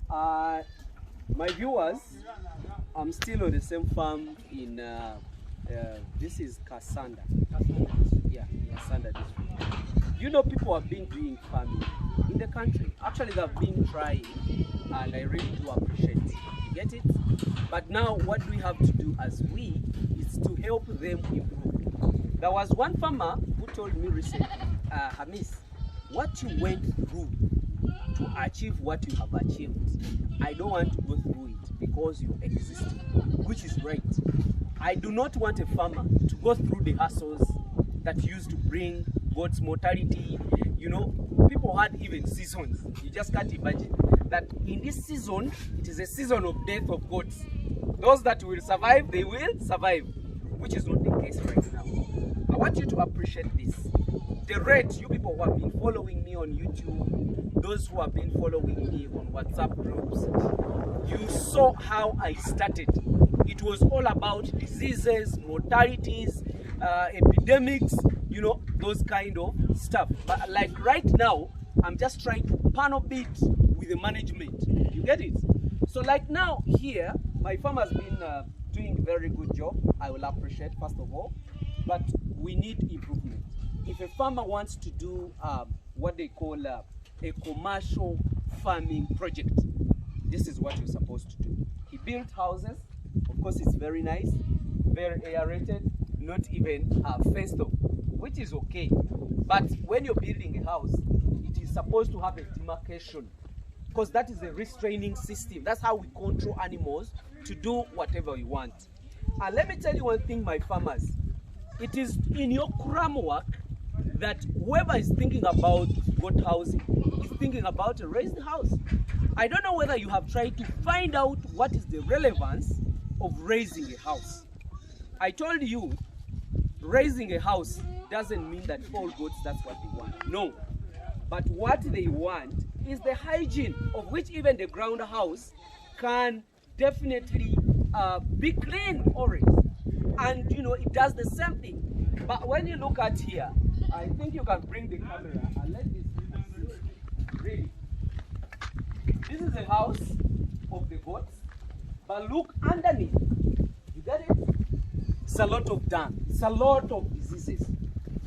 My viewers, I'm still on the same farm in this is Kasanda. Yeah, Kasanda district. You know, people have been doing farming in the country. Actually, they've been trying, and I really do appreciate it. You get it? But now, what we have to do as we is to help them improve. There was one farmer who told me recently, Hamiisi, what you went through to achieve what you have achieved, I don't want to go through it because you're existing, which is right. I do not want a farmer to go through the hassles that used to bring goats mortality. You know, people had even seasons. You just can't imagine that in this season, it is a season of death of goats. Those that will survive, they will survive, which is not the case right now. I want you to appreciate this. The rate, you people who have been following me on YouTube, those who have been following me on WhatsApp groups, you saw how I started. It was all about diseases, mortalities, epidemics, you know, those kind of stuff. But like right now, I'm just trying to pan a bit with the management. You get it? So like now here, my farm has been doing a very good job. I will appreciate first of all, but we need improvement. If a farmer wants to do what they call a commercial farming project, this is what you're supposed to do. He built houses. Of course, it's very nice, very aerated, not even fenced off, which is okay. But when you're building a house, it is supposed to have a demarcation, because that is a restraining system. That's how we control animals to do whatever we want. And let me tell you one thing, my farmers. It is in your Kuram work that whoever is thinking about goat housing is thinking about a raised house. I don't know whether you have tried to find out what is the relevance of raising a house. I told you, raising a house doesn't mean that all goats, that's what they want. No. But what they want is the hygiene, of which even the ground house can definitely be clean always. And you know, it does the same thing. But when you look at here, I think you can bring the camera and let this people see. Really. This is the house of the goats. But look underneath. You get it? It's a lot of dung. It's a lot of diseases.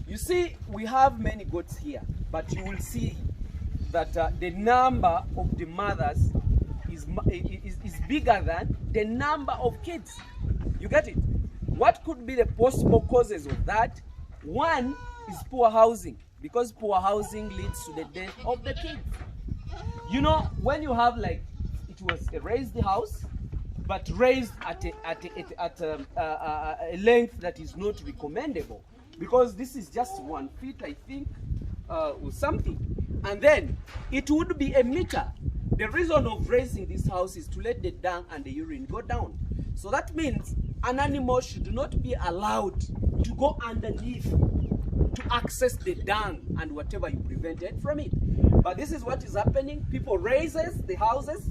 You see, we have many goats here, but you will see that the number of the mothers is bigger than the number of kids. You get it? What could be the possible causes of that? One is poor housing, because poor housing leads to the death of the kids. You know, when you have like, it was a raised house, but raised at a length that is not recommendable, because this is just 1 feet, I think, or something. And then it would be a meter. The reason of raising this house is to let the dung and the urine go down. So that means an animal should not be allowed to go underneath to access the dung and whatever you prevented from it. But this is what is happening. People raises the houses.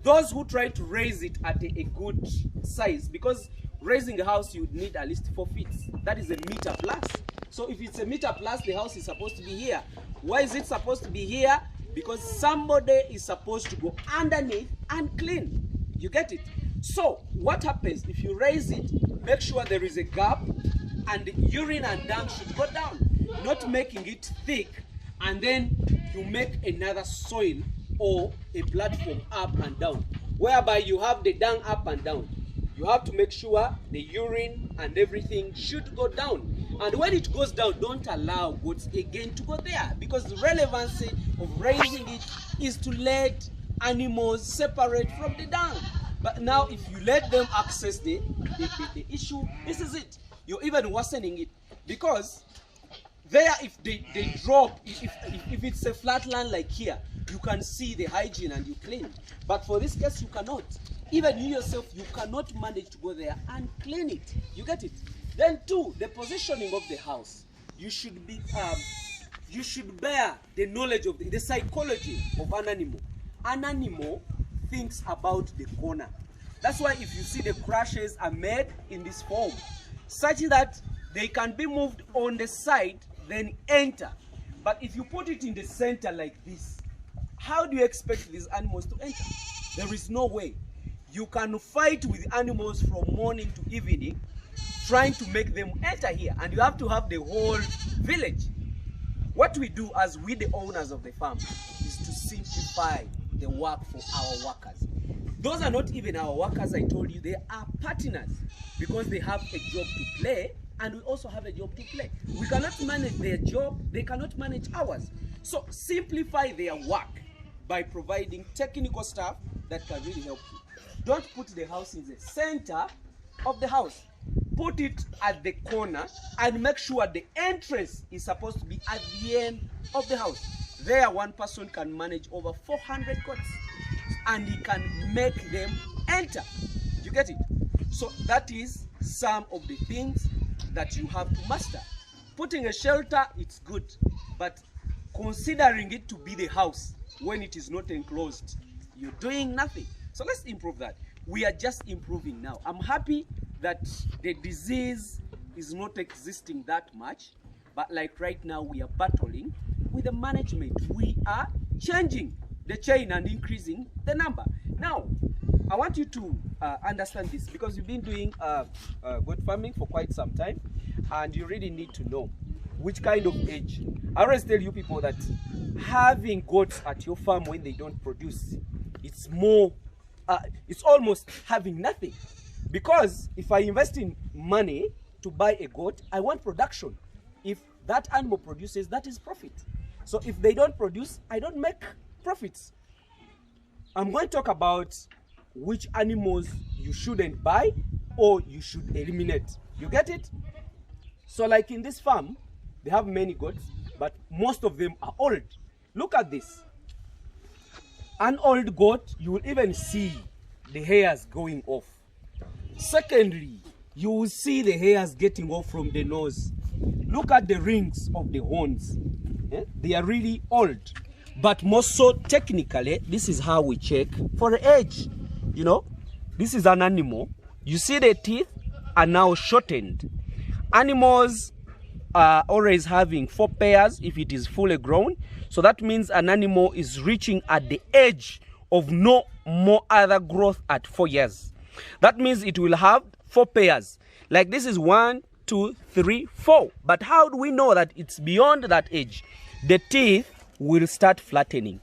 Those who try to raise it at a good size, because raising a house you would need at least 4 feet. That is a meter plus. So if it's a meter plus, the house is supposed to be here. Why is it supposed to be here? Because somebody is supposed to go underneath and clean. You get it? So what happens if you raise it? Make sure there is a gap, and the urine and dung should go down, not making it thick, and then you make another soil or a platform up and down, whereby you have the dung up and down. You have to make sure the urine and everything should go down. And when it goes down, don't allow goats again to go there, because the relevancy of raising it is to let animals separate from the dung. But now if you let them access the issue, this is it. You're even worsening it, because there, if they drop, if it's a flat land like here, you can see the hygiene and you clean. But for this case, you cannot. Even you yourself, you cannot manage to go there and clean it. You get it? Then two, the positioning of the house. You should be, you should bear the knowledge of the psychology of an animal. An animal thinks about the corner. That's why if you see the crashes are made in this form, such that they can be moved on the side, then enter. But if you put it in the center like this, how do you expect these animals to enter? There is no way. You can fight with animals from morning to evening, trying to make them enter here, and you have to have the whole village. What we do as we, the owners of the farm, is to simplify the work for our workers. Those are not even our workers, I told you, they are partners, because they have a job to play, and we also have a job to play. We cannot manage their job, they cannot manage ours. So simplify their work by providing technical stuff that can really help you. Don't put the house in the center of the house. Put it at the corner and make sure the entrance is supposed to be at the end of the house. There, one person can manage over 400 goats, and he can make them enter. You get it? So that is some of the things that you have to master. Putting a shelter, it's good, but considering it to be the house when it is not enclosed, you're doing nothing. So let's improve that. We are just improving now. I'm happy that the disease is not existing that much, but like right now we are battling with the management. We are changing the chain and increasing the number. Now, I want you to understand this, because you've been doing goat farming for quite some time, and you really need to know which kind of age. I always tell you people that having goats at your farm when they don't produce, it's more, it's almost having nothing. Because if I invest in money to buy a goat, I want production. If that animal produces, that is profit. So if they don't produce, I don't make profits. I'm going to talk about which animals you shouldn't buy or you should eliminate. You get it? So like in this farm, they have many goats, but most of them are old. Look at this. An old goat, you will even see the hairs going off. Secondly, you will see the hairs getting off from the nose. Look at the rings of the horns. They are really old. But more so technically, this is how we check for the age. You know, this is an animal. You see the teeth are now shortened. Animals are always having 4 pairs if it is fully grown. So that means an animal is reaching at the age of no more other growth at 4 years. That means it will have 4 pairs. Like this is 1, 2, 3, 4. But how do we know that it's beyond that age? The teeth will start flattening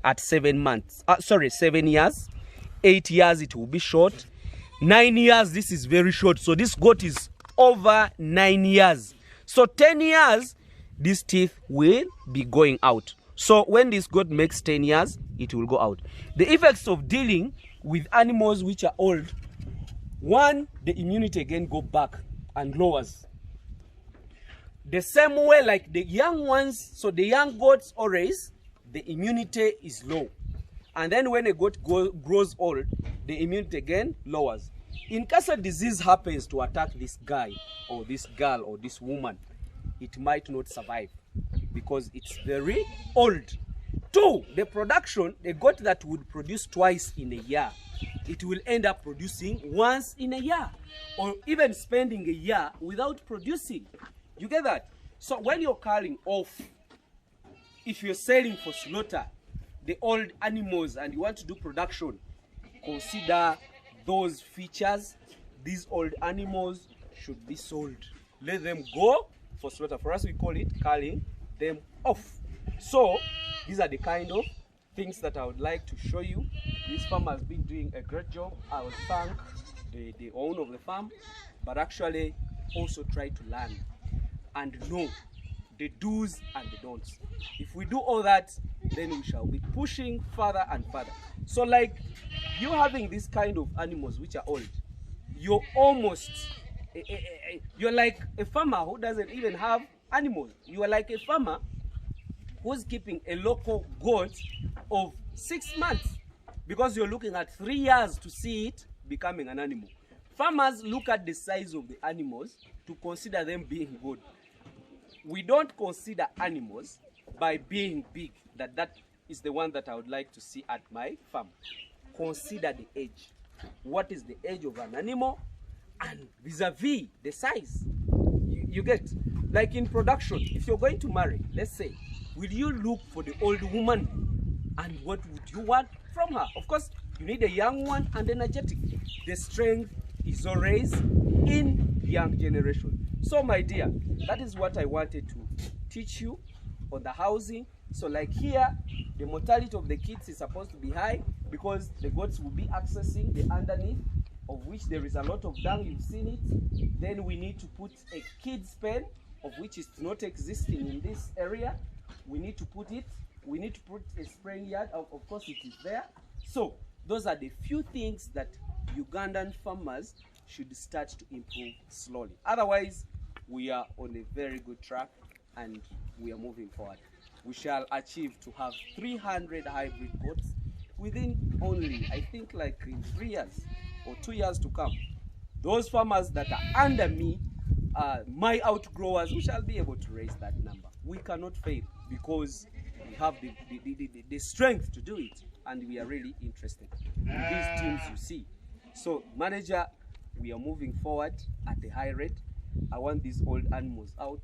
at 7 months. 7 years. 8 years it will be short. 9 years, this is very short. So this goat is over 9 years. So 10 years, these teeth will be going out. So when this goat makes 10 years, it will go out. The effects of dealing with animals which are old: 1, the immunity again go back and lowers. The same way like the young ones, so the young goats always, the immunity is low. And then when a goat grows old, the immunity again lowers. In case a disease happens to attack this guy or this girl or this woman, it might not survive because it's very old. 2, the production, a goat that would produce twice in a year, it will end up producing once in a year, or even spending a year without producing. You get that? So when you're culling off, if you're selling for slaughter the old animals and you want to do production, consider those features. These old animals should be sold. Let them go for slaughter. For us, we call it culling them off. So these are the kind of things that I would like to show you. This farmer has been doing a great job. I will thank the owner of the farm, but actually also try to learn and know the do's and the don'ts. If we do all that, then we shall be pushing further and further. So like you having this kind of animals which are old, you're almost, you're like a farmer who doesn't even have animals. You are like a farmer who's keeping a local goat of 6 months, because you're looking at 3 years to see it becoming an animal. Farmers look at the size of the animals to consider them being good. We don't consider animals by being big, that is the one that I would like to see at my farm. Consider the age. What is the age of an animal? And vis-a-vis the size. You get, like in production, if you're going to marry, let's say, will you look for the old woman And what would you want from her? Of course, you need a young one and energetic. The strength is always in young generation. So my dear, that is what I wanted to teach you on the housing. So like here, the mortality of the kids is supposed to be high because the goats will be accessing the underneath, of which there is a lot of dung, you've seen it. Then we need to put a kids pen, of which is not existing in this area. We need to put it. We need to put a spraying yard. Of course, it is there. So those are the few things that Ugandan farmers should start to improve slowly. Otherwise, we are on a very good track and we are moving forward. We shall achieve to have 300 hybrid goats within only, I think, like in 3 years or 2 years to come. Those farmers that are under me, my outgrowers, we shall be able to raise that number. We cannot fail because we have the strength to do it, and we are really interested in these teams you see. So manager, we are moving forward at a high rate. I want these old animals out,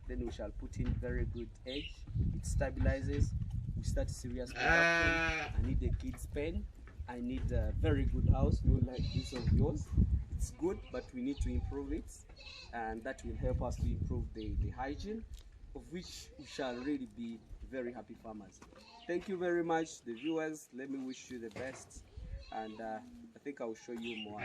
then we shall put in very good egg. It stabilizes. We start serious production. I need a kid's pen. I need a very good house, not like this of yours. It's good, but we need to improve it, and that will help us to improve the hygiene, of which we shall really be very happy farmers. Thank you very much, the viewers. Let me wish you the best, and I think I will show you more.